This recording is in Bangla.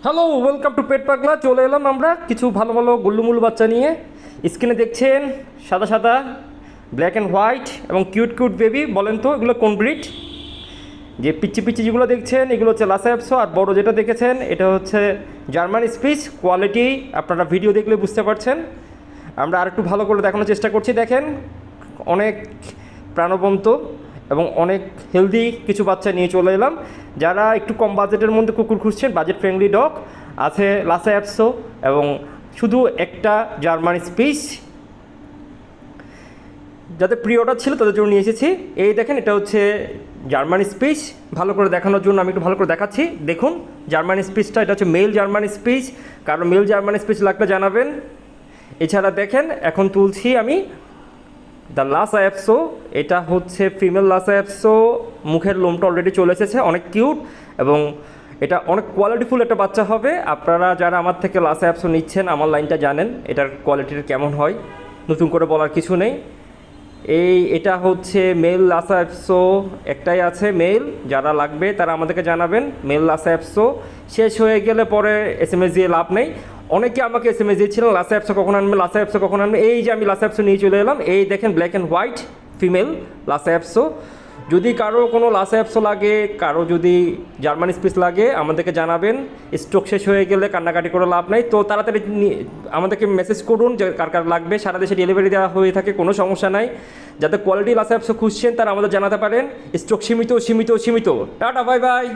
হ্যালো, ওয়েলকাম টু পেট পাগলা। চলে এলাম আমরা কিছু ভালো ভালো গুল্লুমুল্লু বাচ্চা নিয়ে। স্ক্রিনে দেখছেন সাদা সাদা, ব্ল্যাক অ্যান্ড হোয়াইট এবং কিউট কিউট বেবি। বলেন তো এগুলো কোন ব্রিড? যে পিচ্ছি পিচ্ছি যেগুলো দেখছেন এগুলো হচ্ছে লাসা অ্যাপসো, আর বড় যেটা দেখেছেন এটা হচ্ছে জার্মান স্পিচ। কোয়ালিটি আপনারা ভিডিও দেখলে বুঝতে পারছেন। আমরা আর একটু ভালো করে দেখানোর চেষ্টা করছি। দেখেন অনেক প্রাণবন্ত এবং অনেক হেলদি কিছু বাচ্চা নিয়ে চলে এলাম। যারা একটু কম বাজেটের মধ্যে কুকুর খুঁজছেন, বাজেট ফ্রেন্ডলি ডগ আছে লাসা অ্যাপসো এবং শুধু একটা জার্মান স্পিচ। যাদের প্রি অর্ডার ছিল তাদের জন্য নিয়ে এসেছি। এই দেখেন এটা হচ্ছে জার্মান স্পিচ। ভালো করে দেখানোর জন্য আমি একটু ভালো করে দেখাচ্ছি। দেখুন জার্মান স্পিচটা, এটা হচ্ছে মেল জার্মান স্পিচ। কারণ মেল জার্মান স্পিচ লাগলে জানাবেন। এছাড়া দেখেন এখন তুলছি আমি দ্য লাসা অ্যাপসো। এটা হচ্ছে ফিমেল লাসা অ্যাপসো। মুখের লোমটা অলরেডি চলে এসেছে, অনেক কিউট এবং এটা অনেক কোয়ালিটিফুল একটা বাচ্চা হবে। আপনারা যারা আমার থেকে লাসা অ্যাপসো নিচ্ছেন আমার লাইনটা জানেন এটার কোয়ালিটির কেমন হয়, নতুন করে বলার কিছু নেই। এটা হচ্ছে মেল লাসা অ্যাপসো, একটাই আছে মেল। যারা লাগবে তারা আমাদেরকে জানাবেন। মেল লাসা অ্যাপসো শেষ হয়ে গেলে পরে SMS দিয়ে লাভ নেই। অনেকে আমাকে SMS দিয়েছিলেন লাসা অ্যাপসো কখন আনবে, লাসা অ্যাপসো কখন আনবে। এই যে আমি লাসা অ্যাপসো নিয়ে চলে এলাম। এই দেখেন black and white female Lhasa অ্যাপসো। যদি কারো কোনো লাসা অ্যাপসো লাগে, কারো যদি জার্মান স্পিচ লাগে আমাদেরকে জানাবেন। স্টক শেষ হয়ে গেলে কান্নাকাটি করে লাভ নাই। তো তাড়াতাড়ি আমাদেরকে মেসেজ করুন যে কার কার লাগবে। সারা দেশে ডেলিভারি দেওয়া হয়ে থাকে, কোনো সমস্যা নাই। যাতে কোয়ালিটি লাসা অ্যাপসো খুঁজছেন তারা আমাদের জানাতে পারেন। স্টক সীমিত সীমিত সীমিত। Tata, bye bye.